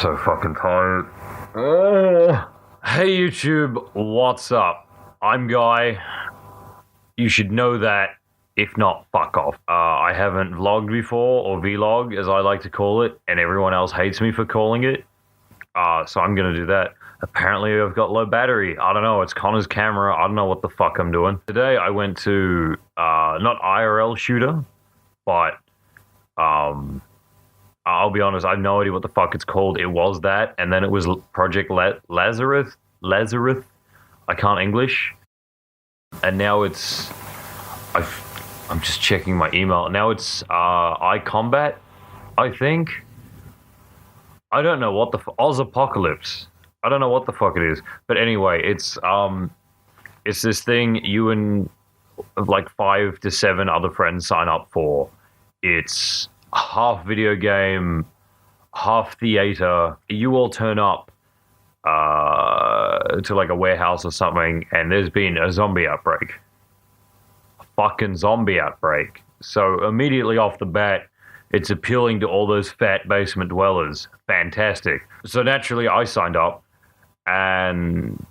so fucking tired. Oh. Hey YouTube, what's up? I'm Guy. You should know that. If not, fuck off. I haven't vlogged before, or vlog as I like to call it, and everyone else hates me for calling it. So I'm gonna do that. Apparently I've got low battery. I don't know, it's Connor's camera. I don't know what the fuck I'm doing. Today I went to, not IRL Shooter, but, I'll be honest, I have no idea what the fuck it's called. It was that, and then it was Project Lazarus. I can't English. And now it's, I'm just checking my email. Now it's iCombat, I think. I don't know what the Apocalypse. I don't know what the fuck it is. But anyway, it's this thing you and like 5 to 7 other friends sign up for. It's half video game, half theater. You all turn up to like a warehouse or something, and there's been a zombie outbreak. A fucking zombie outbreak. So immediately off the bat, it's appealing to all those fat basement dwellers. Fantastic. So naturally, I signed up, and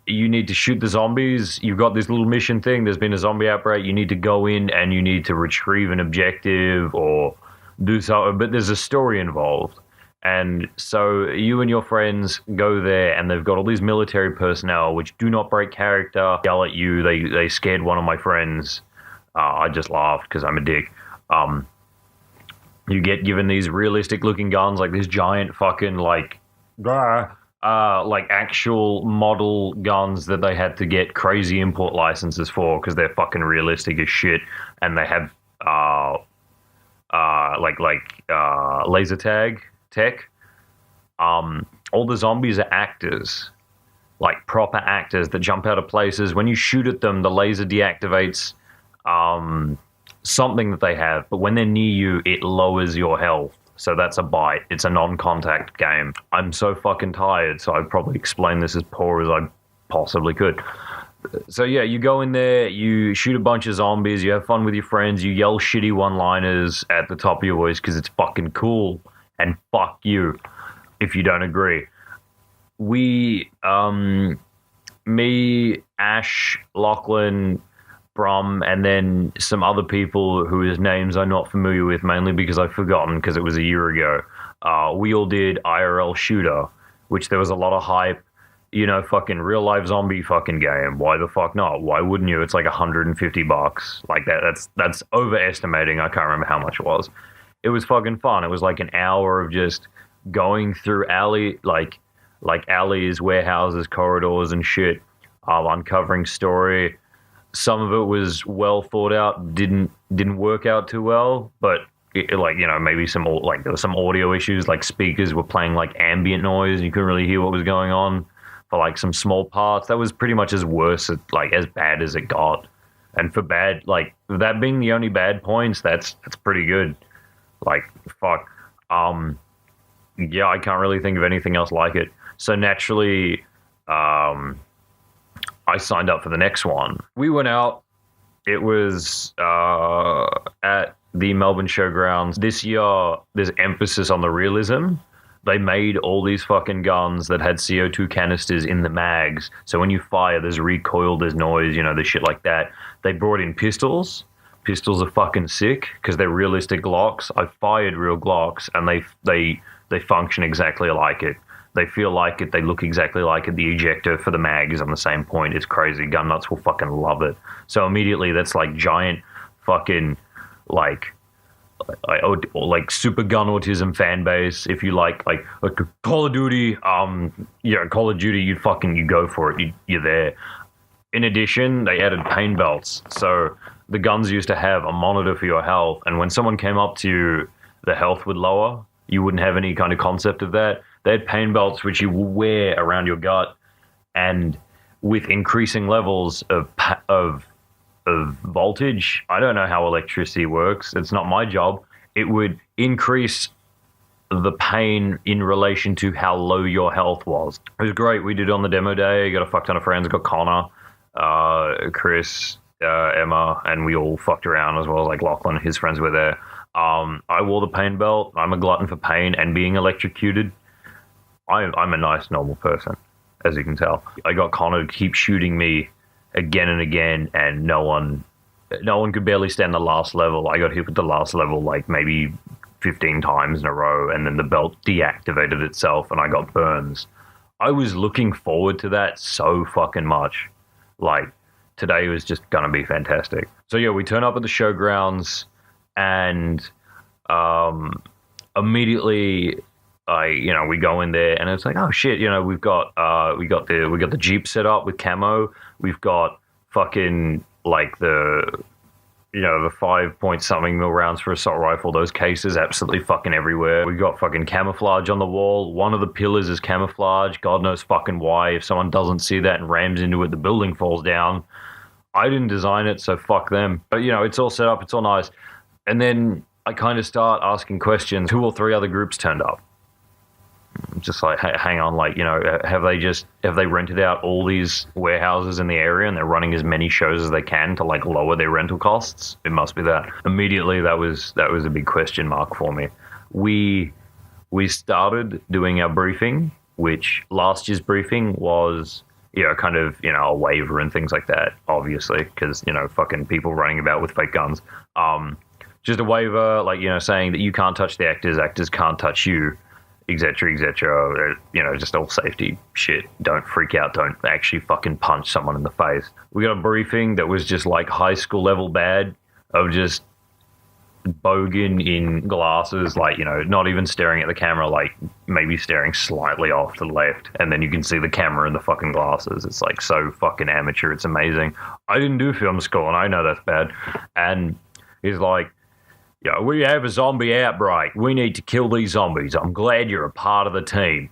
you need to shoot the zombies. You've got this little mission thing. There's been a zombie outbreak. You need to go in and you need to retrieve an objective or do something, but there's a story involved. And so you and your friends go there, and they've got all these military personnel which do not break character, yell at you. They scared one of my friends. I just laughed because I'm a dick. You get given these realistic looking guns, like this giant fucking like actual model guns that they had to get crazy import licenses for because they're fucking realistic as shit, and they have laser tag tech. All the zombies are actors, like proper actors that jump out of places. When you shoot at them, the laser deactivates something that they have, but when they're near you, it lowers your health. So that's a bite. It's a non-contact game. I'm so fucking tired, so I'd probably explain this as poor as I possibly could. So yeah, you go in there, you shoot a bunch of zombies, you have fun with your friends, you yell shitty one-liners at the top of your voice because it's fucking cool, and fuck you if you don't agree. We, me, Ash, Lachlan, Brum, and then some other people whose names I'm not familiar with, mainly because I've forgotten because it was a year ago. We all did IRL Shooter, which there was a lot of hype. You know, fucking real life zombie fucking game. Why the fuck not? Why wouldn't you? It's like $150. Like that's overestimating. I can't remember how much it was. It was fucking fun. It was like an hour of just going through like alleys, warehouses, corridors, and shit, uncovering story. Some of it was well thought out. Didn't work out too well, but maybe there were some audio issues. Like speakers were playing like ambient noise. You couldn't really hear what was going on for like some small parts. That was pretty much as bad as it got. And for bad, like that being the only bad points, that's pretty good. Like fuck. Yeah, I can't really think of anything else like it. So naturally, I signed up for the next one. We went out. It was at the Melbourne Showgrounds. This year, there's emphasis on the realism. They made all these fucking guns that had CO2 canisters in the mags. So when you fire, there's recoil, there's noise, there's shit like that. They brought in pistols. Pistols are fucking sick because they're realistic Glocks. I fired real Glocks, and they function exactly like it. They feel like it. They look exactly like it. The ejector for the mag is on the same point. It's crazy. Gun nuts will fucking love it. So immediately, that's like giant fucking like super gun autism fan base. If you like Call of Duty, Call of Duty, you go for it. You're there. In addition, they added pain belts. So the guns used to have a monitor for your health, and when someone came up to you, the health would lower. You wouldn't have any kind of concept of that. They had pain belts which you wear around your gut, and with increasing levels of voltage, I don't know how electricity works. It's not my job. It would increase the pain in relation to how low your health was. It was great. We did it on the demo day. Got a fuck ton of friends. Got Connor, Chris, Emma, and we all fucked around as well as like Lachlan. His friends were there. I wore the pain belt. I'm a glutton for pain and being electrocuted. I'm a nice, normal person, as you can tell. I got Connor to keep shooting me again and again, and no one could barely stand the last level. I got hit with the last level like maybe 15 times in a row, and then the belt deactivated itself, and I got burns. I was looking forward to that so fucking much. Like, today was just gonna be fantastic. So yeah, we turn up at the showgrounds, and immediately we go in there, and it's like, oh shit, we got the Jeep set up with camo. We've got fucking like the 5-point-something mil rounds for assault rifle. Those cases absolutely fucking everywhere. We got fucking camouflage on the wall. One of the pillars is camouflage. God knows fucking why. If someone doesn't see that and rams into it, the building falls down. I didn't design it, so fuck them. But, it's all set up. It's all nice. And then I kind of start asking questions. 2 or 3 other groups turned up. Just like, hey, hang on, like, have they rented out all these warehouses in the area and they're running as many shows as they can to like lower their rental costs? It must be that. Immediately, that was a big question mark for me. We started doing our briefing, which last year's briefing was, kind of, a waiver and things like that, obviously, because, fucking people running about with fake guns. Just a waiver, like, saying that you can't touch the actors can't touch you, etc., etc., just all safety shit. Don't freak out. Don't actually fucking punch someone in the face. We got a briefing that was just like high school level bad of just bogan in glasses, like, not even staring at the camera, like maybe staring slightly off to the left, and then you can see the camera in the fucking glasses. It's like so fucking amateur. It's amazing. I didn't do film school, and I know that's bad. And he's like, we have a zombie outbreak. We need to kill these zombies. I'm glad you're a part of the team.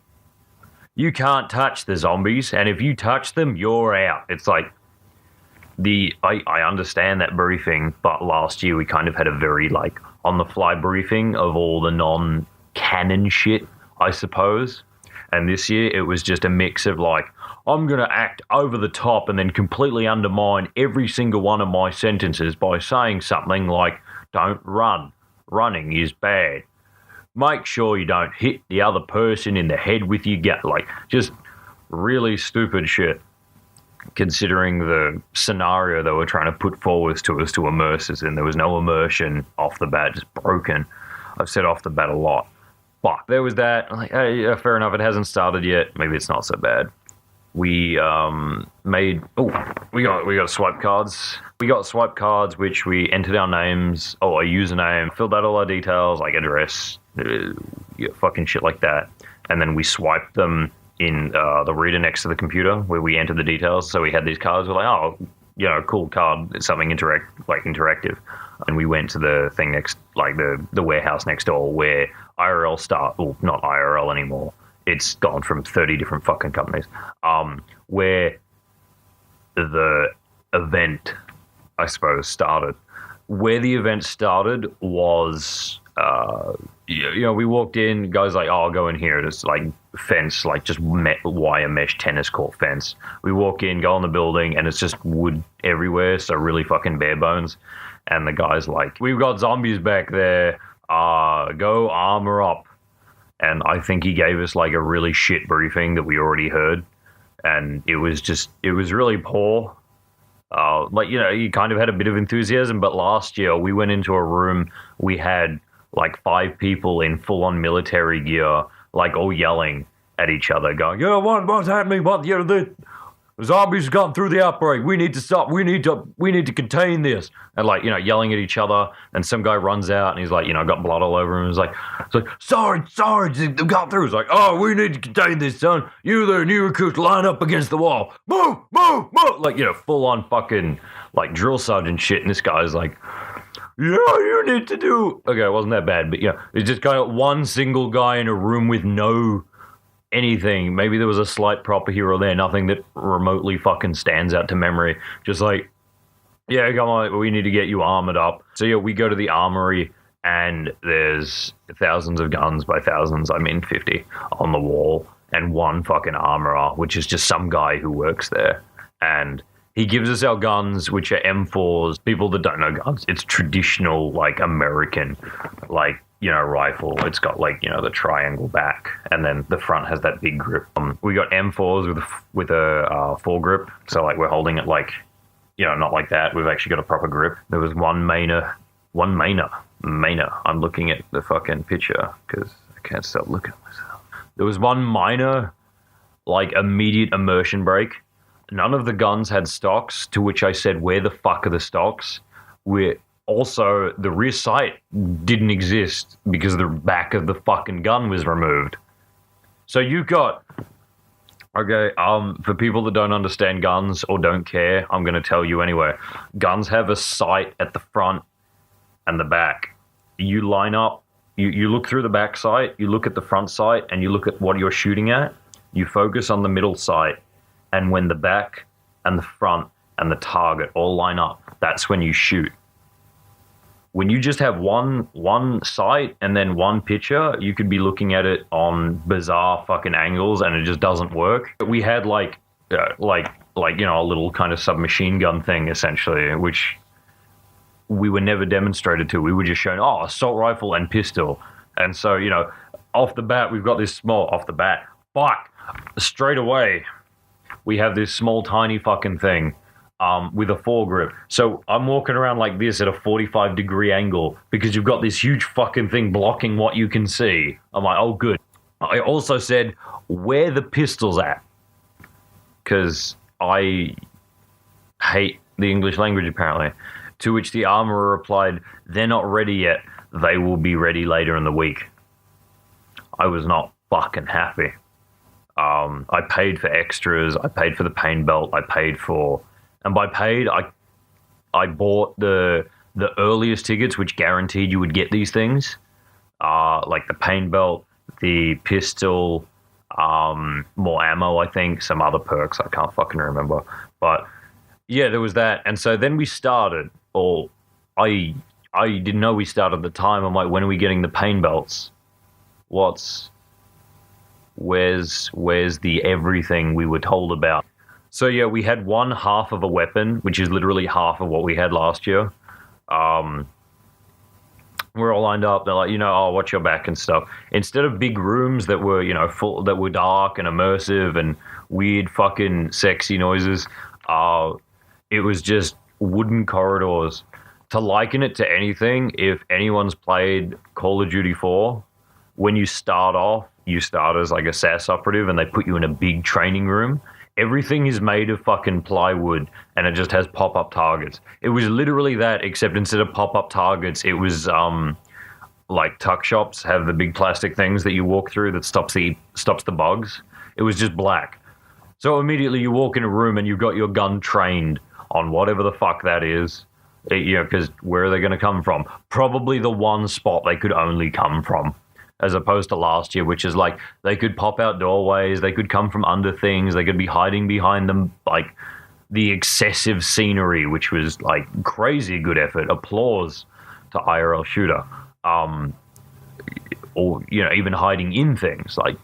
You can't touch the zombies, and if you touch them, you're out. It's like, I understand that briefing, but last year we kind of had a very, like, on-the-fly briefing of all the non-canon shit, I suppose. And this year it was just a mix of, like, I'm going to act over the top and then completely undermine every single one of my sentences by saying something like, don't run. Running is bad. Make sure you don't hit the other person in the head with your gun. Like, just really stupid shit, considering the scenario they were trying to put forward to us to immerse us in. There was no immersion off the bat, just broken. I've said off the bat a lot. But there was that. Like, hey, yeah, fair enough, it hasn't started yet. Maybe it's not so bad. We we got swipe cards. We got swipe cards, which we entered our names, a username, filled out all our details, like address, fucking shit like that. And then we swiped them in the reader next to the computer where we entered the details. So we had these cards. We're like, cool card. It's something interactive. And we went to the thing next, like the warehouse next door where IRL not IRL anymore. It's gone from 30 different fucking companies. Where the event, I suppose, started. Where the event started was, we walked in, guys like, I'll go in here. It's like fence, like just wire mesh tennis court fence. We walk in, go in the building, and it's just wood everywhere, so really fucking bare bones. And the guy's like, we've got zombies back there. Go armor up. And I think he gave us like a really shit briefing that we already heard. And it was really poor. You kind of had a bit of enthusiasm, but last year we went into a room, we had like 5 people in full-on military gear, like all yelling at each other, going, what's happening? The zombies have gone through the outbreak. We need to stop. We need to contain this. And like, yelling at each other. And some guy runs out and he's like, got blood all over him. He's like, sorry, they've got through. It's like, we need to contain this, son. You there, new recruits, line up against the wall. Move. Like, full on fucking like drill sergeant shit. And this guy's like, you need to do. Okay, it wasn't that bad, but it's just kind of one single guy in a room with no anything. Maybe there was a slight prop here or there, nothing that remotely fucking stands out to memory. Just like, come on, we need to get you armored up. So we go to the armory and there's thousands of guns, by thousands I mean 50, on the wall, and one fucking armorer, which is just some guy who works there. And he gives us our guns, which are M4s. People that don't know guns, it's traditional, like, American, like, rifle. It's got like, the triangle back, and then the front has that big grip. We got M4s with a foregrip, so like we're holding it like, not like that. We've actually got a proper grip. There was one mainer. I'm looking at the fucking picture because I can't stop looking at myself. There was one minor, like, immediate immersion break. None of the guns had stocks, to which I said, where the fuck are the stocks? Also, the rear sight didn't exist because the back of the fucking gun was removed. So you got... Okay, for people that don't understand guns or don't care, I'm going to tell you anyway. Guns have a sight at the front and the back. You line up, you look through the back sight, you look at the front sight, and you look at what you're shooting at. You focus on the middle sight, and when the back and the front and the target all line up, that's when you shoot. When you just have one sight and then one picture, you could be looking at it on bizarre fucking angles, and it just doesn't work. We had like a little kind of submachine gun thing, essentially, which we were never demonstrated to. We were just shown, assault rifle and pistol. And so, off the bat, we've got this small, straight away, we have this small, tiny fucking thing with a foregrip. So I'm walking around like this at a 45-degree angle because you've got this huge fucking thing blocking what you can see. I'm like, oh, good. I also said, where the pistol's at? Because I hate the English language, apparently. To which the armorer replied, they're not ready yet. They will be ready later in the week. I was not fucking happy. I paid for extras. I paid for the pain belt. And by paid, I bought the earliest tickets, which guaranteed you would get these things. Like the pain belt, the pistol, more ammo, I think, some other perks. I can't fucking remember. But yeah, there was that. And so then we started. Or I didn't know we started at the time. I'm like, when are we getting the pain belts? Where's the everything we were told about? So yeah, we had one half of a weapon, which is literally half of what we had last year. We're all lined up. They're like, watch your back and stuff. Instead of big rooms that were, full, that were dark and immersive and weird fucking sexy noises, it was just wooden corridors. To liken it to anything, if anyone's played Call of Duty 4, when you start off, you start as like a SAS operative and they put you in a big training room. Everything is made of fucking plywood and it just has pop-up targets. It was literally that, except instead of pop-up targets, it was like tuck shops have the big plastic things that you walk through that stops the bugs. It was just black. So immediately you walk in a room and you've got your gun trained on whatever the fuck that is. Because where are they going to come from? Probably the one spot they could only come from, as opposed to last year, which is like they could pop out doorways, they could come from under things, they could be hiding behind them, like the excessive scenery, which was like crazy good effort. Applause to IRL Shooter. Or, even hiding in things, like...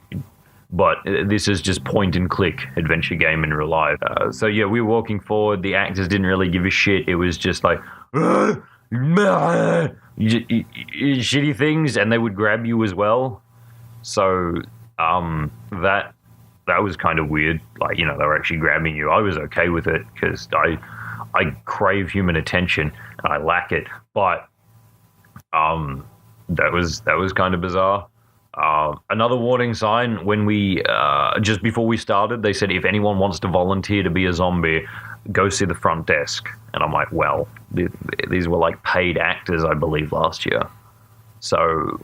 But this is just point-and-click adventure game in real life. So yeah, we were walking forward. The actors didn't really give a shit. It was just like... shitty things, and they would grab you as well. So that was kind of weird. Like, they were actually grabbing you. I was okay with it because I crave human attention and I lack it. But that was kind of bizarre. Another warning sign, when we just before we started, they said if anyone wants to volunteer to be a zombie, go see the front desk. And I'm like, well, these were like paid actors, I believe, last year. So,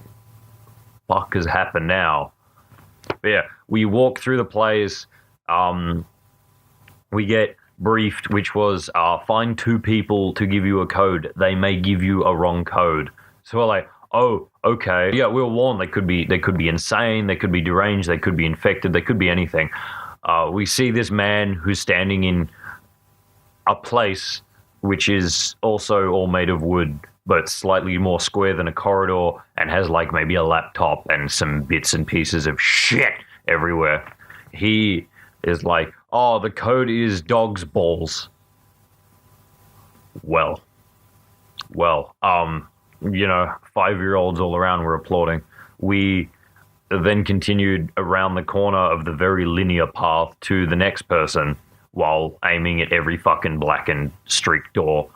fuck has happened now. But yeah, we walk through the plays. We get briefed, which was find 2 people to give you a code. They may give you a wrong code. So we're like, oh, okay. Yeah, we were warned they could be insane, they could be deranged, they could be infected, they could be anything. We see this man who's standing in a place which is also all made of wood, but slightly more square than a corridor, and has like maybe a laptop and some bits and pieces of shit everywhere. He is like, oh, the code is dog's balls. Well, 5-year-olds all around were applauding. We then continued around the corner of the very linear path to the next person while aiming at every fucking blackened streak door.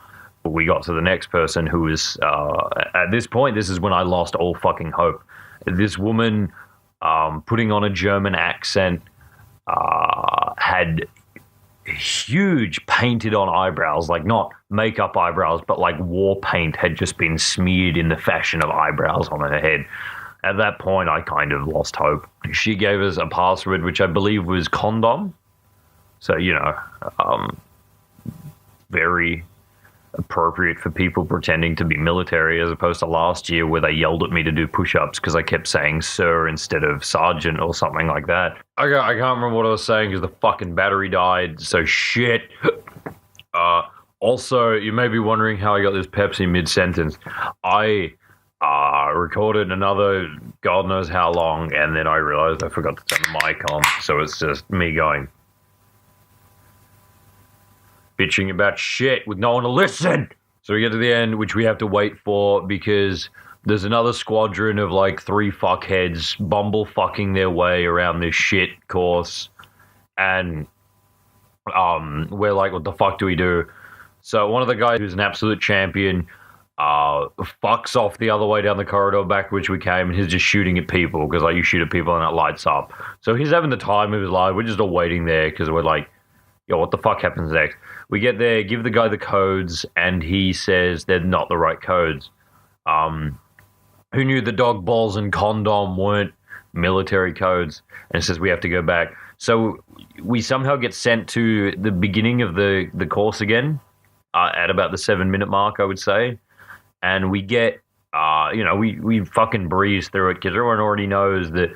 We got to the next person who was, at this point, this is when I lost all fucking hope. This woman, putting on a German accent, had huge painted on eyebrows, like not makeup eyebrows, but like war paint had just been smeared in the fashion of eyebrows on her head. At that point, I kind of lost hope. She gave us a password, which I believe was condom. So, very appropriate for people pretending to be military, as opposed to last year where they yelled at me to do push-ups because I kept saying sir instead of sergeant or something like that. I can't remember what I was saying because the fucking battery died, so shit. Also, you may be wondering how I got this Pepsi mid-sentence. I recorded another God knows how long, and then I realized I forgot to turn the mic on, so it's just me going bitching about shit with no one to listen. So we get to the end, which we have to wait for because there's another squadron of like 3 fuckheads bumble fucking their way around this shit course, and we're like, what the fuck do we do? So one of the guys who's an absolute champion fucks off the other way down the corridor back which we came, and he's just shooting at people because like you shoot at people and it lights up. So he's having the time of his life. We're just all waiting there because we're like, yo, what the fuck happens next? We get there, give the guy the codes, and he says they're not the right codes. Who knew the dog balls and condom weren't military codes? And it says we have to go back. So we somehow get sent to the beginning of the course again, at about the 7-minute mark, I would say. And we get, we fucking breeze through it because everyone already knows that,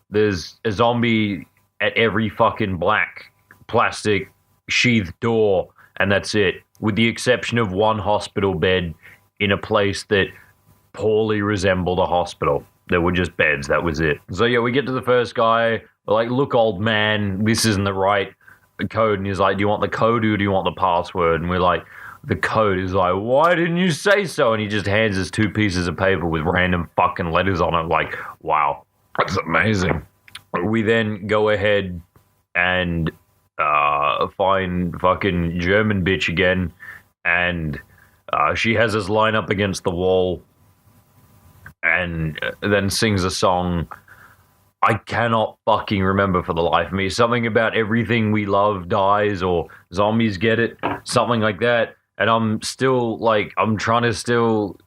there's a zombie at every fucking black plastic sheathed door, and that's it, with the exception of one hospital bed in a place that poorly resembled a hospital. There were just beds, that was it. So yeah, we get to the first guy, we're like, look, old man, this isn't the right code. And he's like, do you want the code or do you want the password? And we're like, the code. Is like, why didn't you say so? And he just hands us 2 pieces of paper with random fucking letters on it. Like, wow, that's amazing. We then go ahead and find fucking German bitch again, and she has us line up against the wall and then sings a song. I cannot fucking remember for the life of me. Something about everything we love dies, or zombies get it, something like that. And I'm still like, I'm trying to still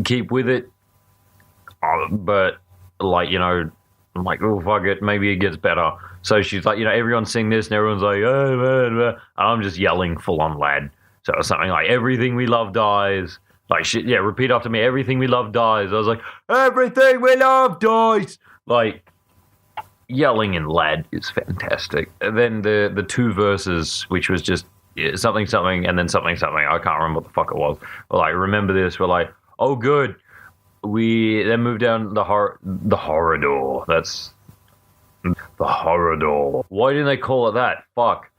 keep with it, but like, I'm like, oh, fuck it, maybe it gets better. So she's like, everyone's sing this, and everyone's like, and I'm just yelling full on lad. So it was something like, everything we love dies. Like, shit, yeah, repeat after me, everything we love dies. I was like, everything we love dies. Like, yelling in lad is fantastic. And then the 2 verses, which was just something, and then something. I can't remember what the fuck it was. We're like, remember this. We're like, oh, good. We then move down the horror door. That's the horror door. Why didn't they call it that? Fuck.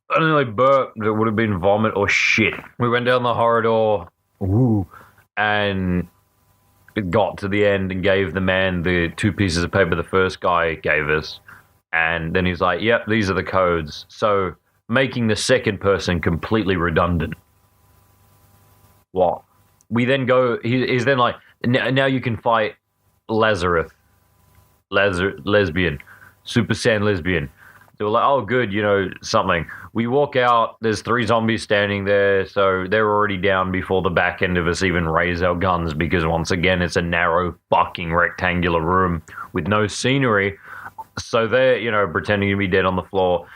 I don't know, like burp. It would have been vomit or shit. We went down the horror door. Ooh, and it got to the end and gave the man the 2 pieces of paper the first guy gave us. And then he's like, yep, these are the codes. So making the second person completely redundant. What? We then go, he's then like, now you can fight Lazarus. Lesbian. Super Saiyan lesbian. They were like, oh, good, something. We walk out, there's 3 zombies standing there, so they're already down before the back end of us even raise our guns, because once again, it's a narrow fucking rectangular room with no scenery. So they're, pretending to be dead on the floor.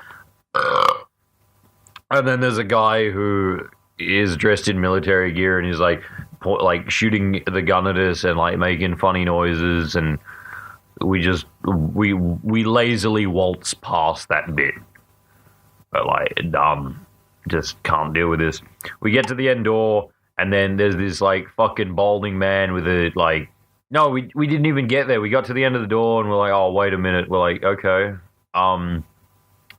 And then there's a guy who is dressed in military gear, and he's like shooting the gun at us and like making funny noises, and we lazily waltz past that bit. But like, just can't deal with this. We get to the end door, and then there's this like fucking balding man with a like. No, we didn't even get there. We got to the end of the door, and we're like, oh, wait a minute. We're like, okay. Then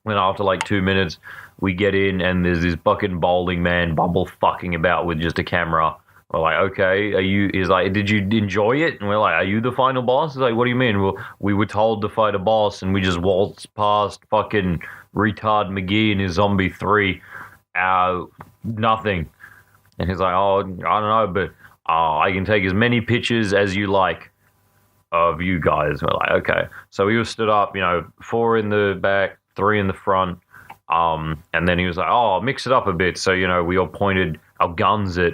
after like 2 minutes, We get in, and there's this fucking bowling man bumble fucking about with just a camera. We're like, okay, are you? He's like, did you enjoy it? And we're like, are you the final boss? He's like, what do you mean? Well, we were told to fight a boss, and we just waltzed past fucking retard McGee and his zombie 3. Nothing. And he's like, oh, I don't know, but I can take as many pictures as you like of you guys. We're like, okay. So we were stood up, 4 in the back, 3 in the front. And then he was like, oh, mix it up a bit. So, we all pointed our guns at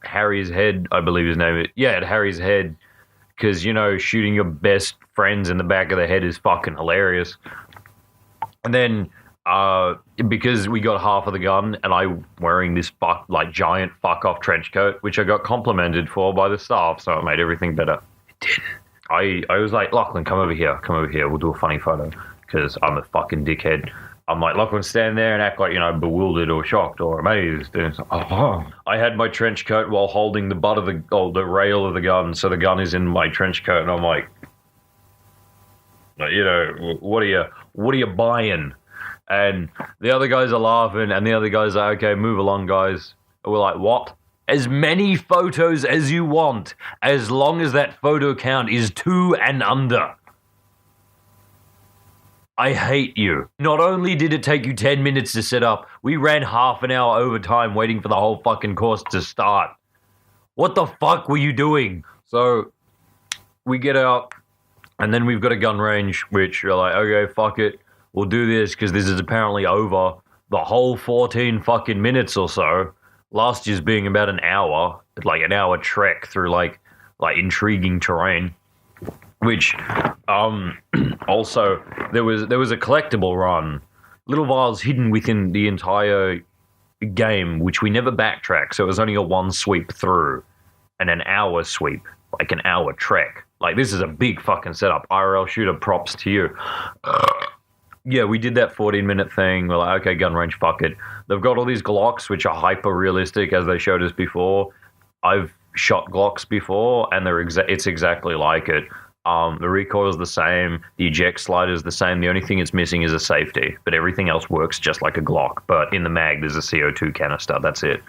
Harry's head, I believe his name is. Yeah, at Harry's head. Because, shooting your best friends in the back of the head is fucking hilarious. And then, because we got half of the gun, and I'm wearing this giant fuck off trench coat, which I got complimented for by the staff, so it made everything better. It didn't. I was like, Lachlan, come over here, we'll do a funny photo, because I'm a fucking dickhead. I'm like, Lachlan, stand there and act like, bewildered or shocked or amazed. And I had my trench coat while holding the butt of the rail of the gun, so the gun is in my trench coat, and I'm like, what are you buying? And the other guys are laughing, and the other guys are, okay, move along, guys. And we're like, what? As many photos as you want, as long as that photo count is 2 and under. I hate you. Not only did it take you 10 minutes to set up, we ran half an hour overtime waiting for the whole fucking course to start. What the fuck were you doing? So we get out, and then we've got a gun range, which we're like, okay, fuck it. We'll do this because this is apparently over the whole 14 fucking minutes or so. Last year's being about an hour, like an hour trek through like intriguing terrain. Which, also there was a collectible run, little vials hidden within the entire game, which we never backtracked. So it was only a 1 sweep through, and an hour sweep, like an hour trek. Like, this is a big fucking setup. IRL Shooter, props to you. Yeah, we did that 14-minute thing. We're like, okay, gun range, fuck it. They've got all these Glocks, which are hyper-realistic, as they showed us before. I've shot Glocks before, and it's exactly like it. The recoil is the same. The eject slider is the same. The only thing it's missing is a safety, but everything else works just like a Glock. But in the mag, there's a CO2 canister. That's it.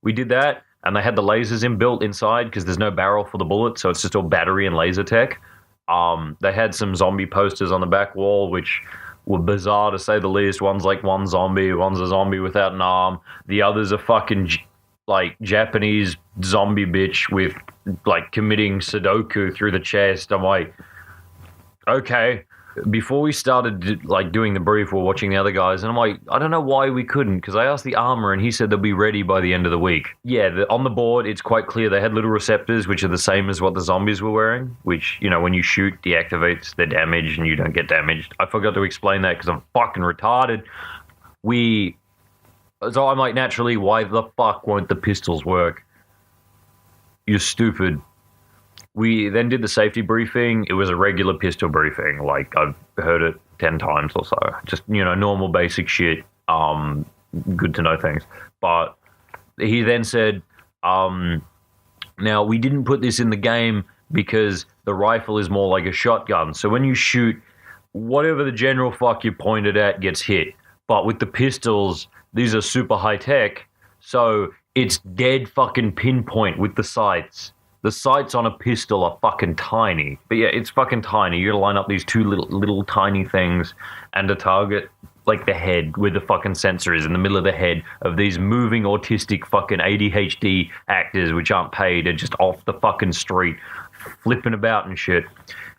We did that, and they had the lasers inbuilt inside because there's no barrel for the bullet, so it's just all battery and laser tech. They had some zombie posters on the back wall, which were bizarre to say the least. One's like one zombie, one's a zombie without an arm. The other's a fucking Japanese zombie bitch with committing Sudoku through the chest. I'm like, okay. Before we started doing the brief, we're watching the other guys, and I'm like, I don't know why we couldn't, because I asked the armor, and he said they'll be ready by the end of the week. Yeah, on the board, it's quite clear they had little receptors, which are the same as what the zombies were wearing, which, when you shoot, deactivates their damage, and you don't get damaged. I forgot to explain that because I'm fucking retarded. So I'm like, naturally, why the fuck won't the pistols work? You're stupid. We then did the safety briefing. It was a regular pistol briefing. I've heard it 10 times or so. Just, normal basic shit. Good to know things. But he then said, now, we didn't put this in the game because the rifle is more like a shotgun. So when you shoot, whatever the general fuck you pointed at gets hit. But with the pistols, these are super high tech. So it's dead fucking pinpoint with the sights. The sights on a pistol are fucking tiny. But yeah, it's fucking tiny. You gotta line up these 2 little tiny things and to target the head where the fucking sensor is in the middle of the head of these moving autistic fucking ADHD actors which aren't paid and just off the fucking street flipping about and shit.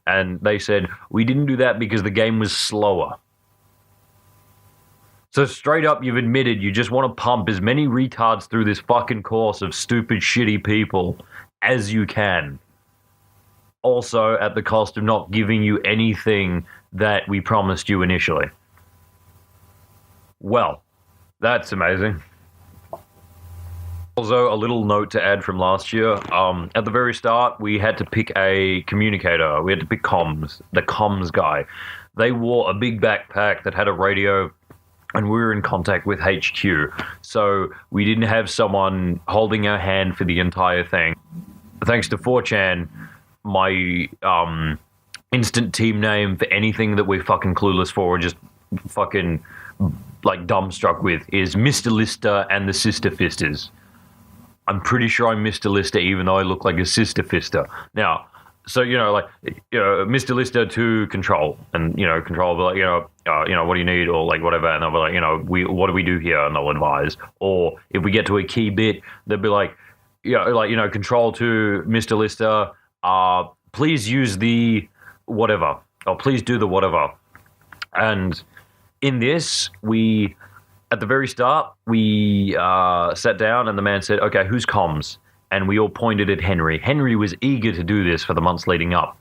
And they said, we didn't do that because the game was slower. So straight up, you've admitted you just want to pump as many retards through this fucking course of stupid, shitty people as you can. Also, at the cost of not giving you anything that we promised you initially. Well, that's amazing. Also, a little note to add from last year. At the very start, we had to pick a communicator. We had to pick comms, the comms guy. They wore a big backpack that had a radio, and we were in contact with HQ. So we didn't have someone holding our hand for the entire thing. Thanks to 4chan, my instant team name for anything that we're fucking clueless for, or just fucking like dumbstruck with is Mr. Lister and the Sister Fisters. I'm pretty sure I'm Mr. Lister, even though I look like a Sister Fister. Now, so, Mr. Lister to Control, and, Control will be like, what do you need, or like whatever, and they'll be like, what do we do here, and they'll advise. Or if we get to a key bit, they'll be like, Control to Mr. Lister, please use the whatever, or please do the whatever. And in this, at the very start, we sat down and the man said, okay, who's comms? And we all pointed at Henry. Henry was eager to do this for the months leading up.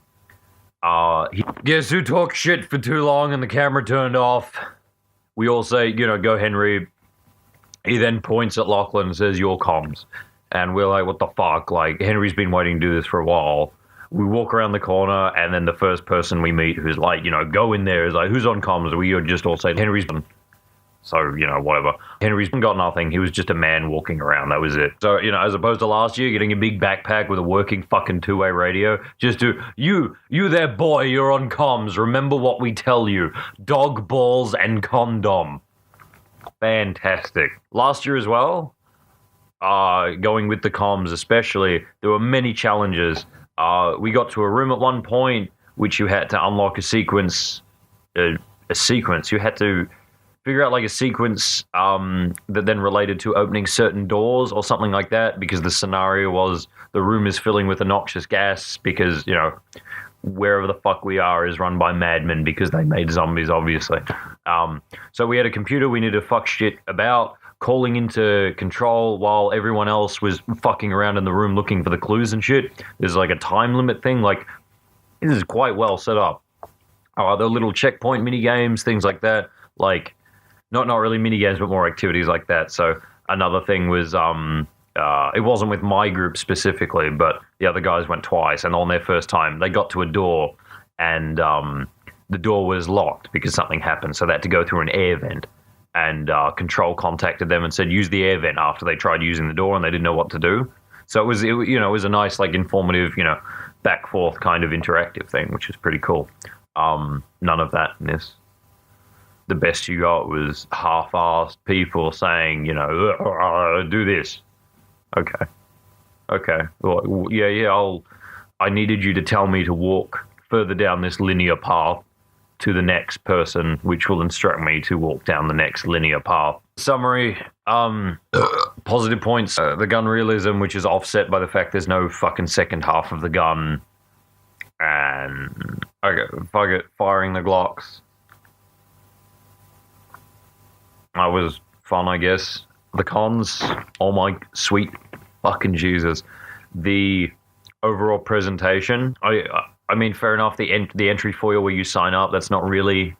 Guess who talked shit for too long and the camera turned off? We all say, go Henry. He then points at Lachlan and says, you're comms. And we're like, what the fuck? Like, Henry's been waiting to do this for a while. We walk around the corner, and then the first person we meet who's like, go in there is like, who's on comms? We just all say, Henry's been. So, whatever. Henry's got nothing. He was just a man walking around. That was it. So, as opposed to last year, getting a big backpack with a working fucking two-way radio, just do, you there, boy, you're on comms. Remember what we tell you. Dog balls and condom. Fantastic. Last year as well, going with the comms especially, there were many challenges. We got to a room at one point, which you had to unlock a sequence. You had to figure out like a sequence that then related to opening certain doors or something like that, because the scenario was the room is filling with a noxious gas because, wherever the fuck we are is run by madmen because they made zombies, obviously. So we had a computer we needed to fuck shit about, calling into Control while everyone else was fucking around in the room looking for the clues and shit. There's like a time limit thing. Like, this is quite well set up. There are little checkpoint mini games, things like that. Like, not really mini games, but more activities like that. So another thing was, it wasn't with my group specifically, but the other guys went twice, and on their first time, they got to a door, and the door was locked because something happened, so they had to go through an air vent. And Control contacted them and said, use the air vent after they tried using the door, and they didn't know what to do. So it was a nice, like, informative, back forth kind of interactive thing, which is pretty cool. None of that in this. The best you got was half-assed people saying, do this. Okay. Well, yeah. I needed you to tell me to walk further down this linear path to the next person, which will instruct me to walk down the next linear path. Summary, positive points, the gun realism, which is offset by the fact there's no fucking second half of the gun. And, fuck it, firing the Glocks. That was fun, I guess. The cons, oh my sweet fucking Jesus. The overall presentation, I mean, fair enough, the entry foil where you sign up, it's not really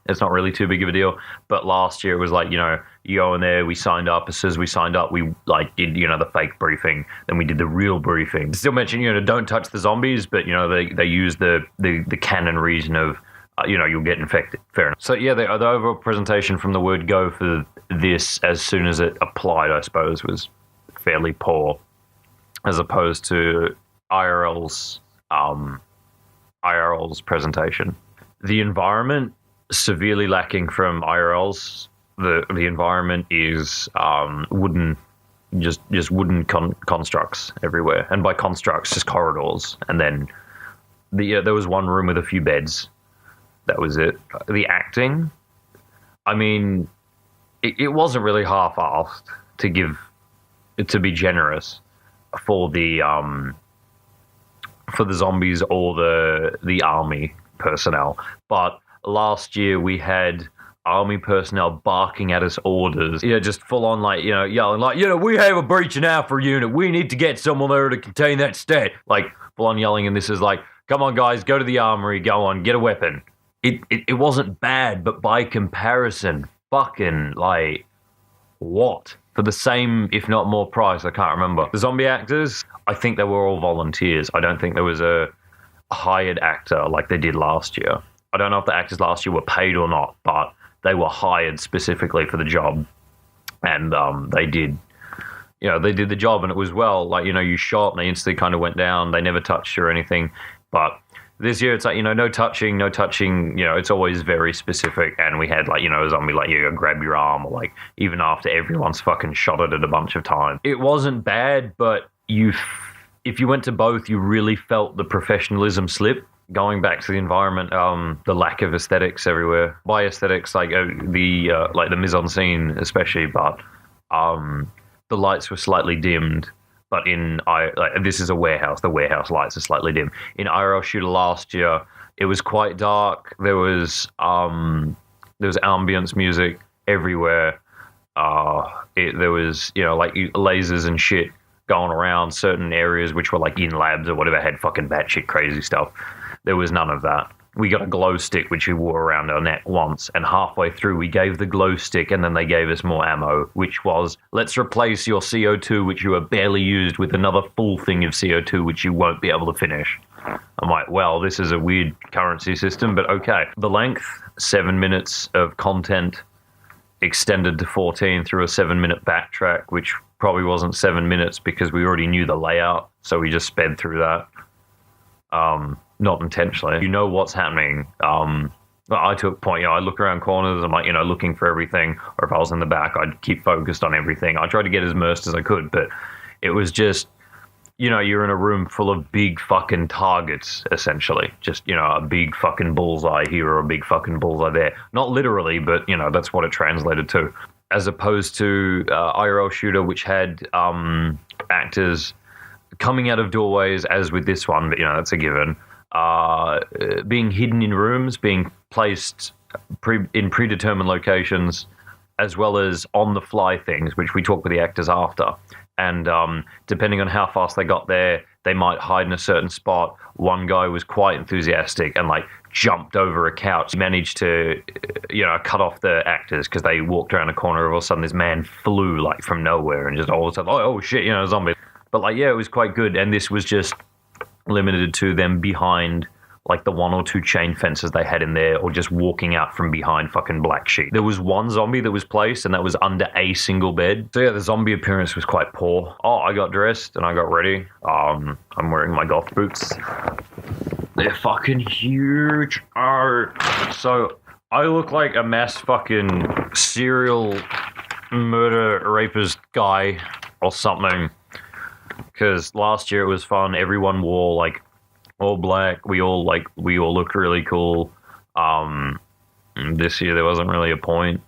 too big of a deal. But last year it was like, you go in there, we signed up. As soon as we signed up, we did, the fake briefing. Then we did the real briefing. Still mention, don't touch the zombies, but, they use the canon reason of, you'll get infected. Fair enough. So, yeah, the overall presentation from the word go for this, as soon as it applied, I suppose, was fairly poor, as opposed to IRL's presentation. The environment, severely lacking from IRL's. The environment is wooden, just wooden constructs everywhere. And by constructs, just corridors. And then there was one room with a few beds. That was it. The acting, I mean, it wasn't really half-assed to be generous for the zombies or the army personnel. But last year we had army personnel barking at us orders. Just full on yelling we have a breach in Alpha unit. We need to get someone there to contain that stat. Like full on yelling, and this is like, come on guys, go to the armory, go on, get a weapon. It wasn't bad, but by comparison, fucking what? For the same, if not more price, I can't remember. The zombie actors, I think they were all volunteers. I don't think there was a hired actor like they did last year. I don't know if the actors last year were paid or not, but they were hired specifically for the job. And they did the job, and it was well. You shot and they instantly kind of went down. They never touched you or anything. But This year, it's like, no touching, no touching. It's always very specific. And we had, like, a zombie, like, you grab your arm, or, like, even after everyone's fucking shot at it a bunch of times. It wasn't bad, but if you went to both, you really felt the professionalism slip. Going back to the environment, the lack of aesthetics everywhere. By aesthetics, like, the mise-en-scene especially, but the lights were slightly dimmed. But this is a warehouse. The warehouse lights are slightly dim. In IRL Shooter last year, it was quite dark. There was ambience music everywhere. There was like lasers and shit going around certain areas, which were like in labs or whatever, had fucking batshit crazy stuff. There was none of that. We got a glow stick, which we wore around our neck once, and halfway through we gave the glow stick, and then they gave us more ammo, which was, let's replace your CO2, which you have barely used, with another full thing of CO2, which you won't be able to finish. I'm like, well, this is a weird currency system, but okay. The length, 7 minutes of content, extended to 14 through a 7-minute backtrack, which probably wasn't 7 minutes because we already knew the layout, so we just sped through that. Not intentionally. You know what's happening. I took point, I look around corners, I'm like, looking for everything, or if I was in the back, I'd keep focused on everything. I tried to get as immersed as I could, but it was just, you're in a room full of big fucking targets, essentially. Just, a big fucking bullseye here or a big fucking bullseye there. Not literally, but, that's what it translated to. As opposed to IRL Shooter, which had actors coming out of doorways, as with this one, but, that's a given. Being hidden in rooms, being placed in predetermined locations, as well as on-the-fly things, which we talk with the actors after. And depending on how fast they got there, they might hide in a certain spot. One guy was quite enthusiastic and, like, jumped over a couch, managed to, cut off the actors because they walked around a corner. All of a sudden, this man flew, like, from nowhere, and just all of a sudden, oh shit, zombie. But, like, yeah, it was quite good. And this was just limited to them behind, like, the 1 or 2 chain fences they had in there, or just walking out from behind fucking black sheet. There was one zombie that was placed, and that was under a single bed. So yeah, the zombie appearance was quite poor. I got dressed and I got ready. I'm wearing my goth boots. They're fucking huge. So I look like a mass fucking serial murder rapist guy or something. Because last year it was fun. Everyone wore, like, all black. We all looked really cool. This year there wasn't really a point.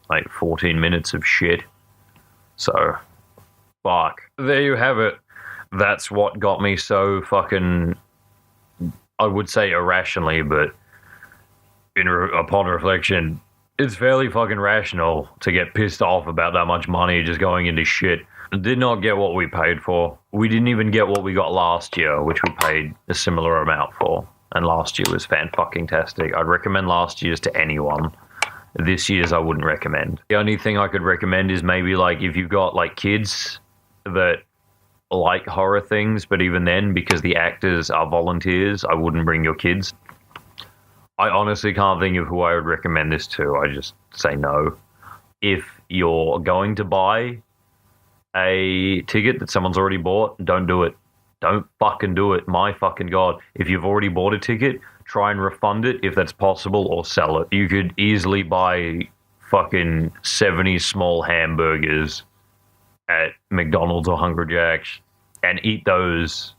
Like 14 minutes of shit. So, fuck. There you have it. That's what got me so fucking, I would say irrationally, but upon reflection, it's fairly fucking rational to get pissed off about that much money just going into shit. Did not get what we paid for. We didn't even get what we got last year, which we paid a similar amount for. And last year was fan-fucking-tastic. I'd recommend last year's to anyone. This year's I wouldn't recommend. The only thing I could recommend is maybe, like, if you've got, like, kids that like horror things, but even then, because the actors are volunteers, I wouldn't bring your kids. I honestly can't think of who I would recommend this to. I just say no. If you're going to buy a ticket that someone's already bought, don't do it. Don't fucking do it. My fucking God. If you've already bought a ticket, try and refund it if that's possible, or sell it. You could easily buy fucking 70 small hamburgers at McDonald's or Hungry Jack's and eat those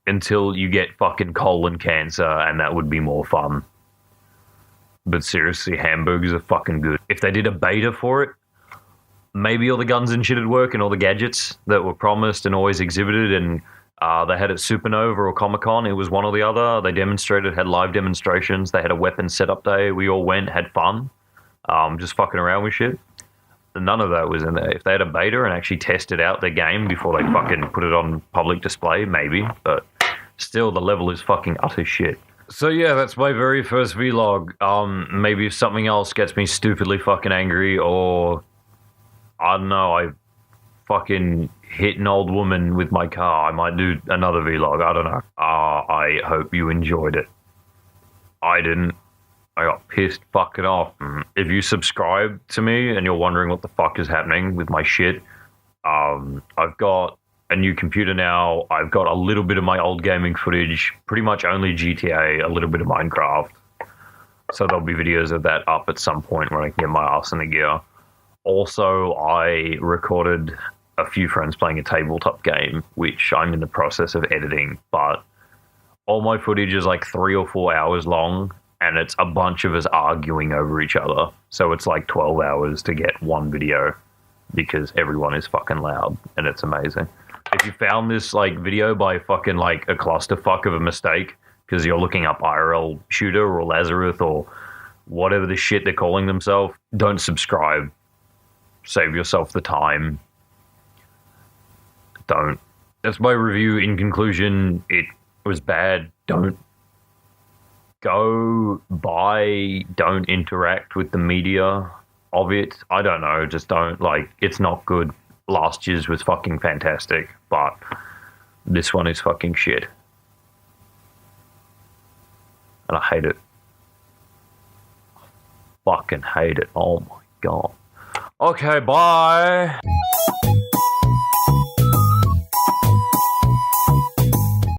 until you get fucking colon cancer, and that would be more fun. But seriously, hamburgers are fucking good. If they did a beta for it, maybe all the guns and shit would work, and all the gadgets that were promised and always exhibited, and they had at Supernova or Comic-Con. It was one or the other. They demonstrated, had live demonstrations. They had a weapons setup day. We all went, had fun, just fucking around with shit. None of that was in there. If they had a beta and actually tested out their game before they fucking put it on public display, maybe. But still, the level is fucking utter shit. So yeah, that's my very first vlog. Maybe if something else gets me stupidly fucking angry, or I don't know, I fucking hit an old woman with my car, I might do another vlog. I don't know. I hope you enjoyed it. I didn't. I got pissed fucking off. If you subscribe to me and you're wondering what the fuck is happening with my shit, I've got a new computer now. I've got a little bit of my old gaming footage, pretty much only GTA, a little bit of Minecraft. So there'll be videos of that up at some point when I can get my ass in the gear. Also, I recorded a few friends playing a tabletop game, which I'm in the process of editing, but all my footage is like 3 or 4 hours long, and it's a bunch of us arguing over each other. So it's like 12 hours to get one video because everyone is fucking loud, and it's amazing. If you found this like video by fucking like a clusterfuck of a mistake because you're looking up IRL Shooter or Lazarus or whatever the shit they're calling themselves, don't subscribe. Save yourself the time. Don't. That's my review. In conclusion, it was bad. Don't go buy, don't interact with the media of it. I don't know, just don't. Like, it's not good. Last year's was fucking fantastic, but this one is fucking shit. And I hate it. Fucking hate it. Oh my god. Okay, bye.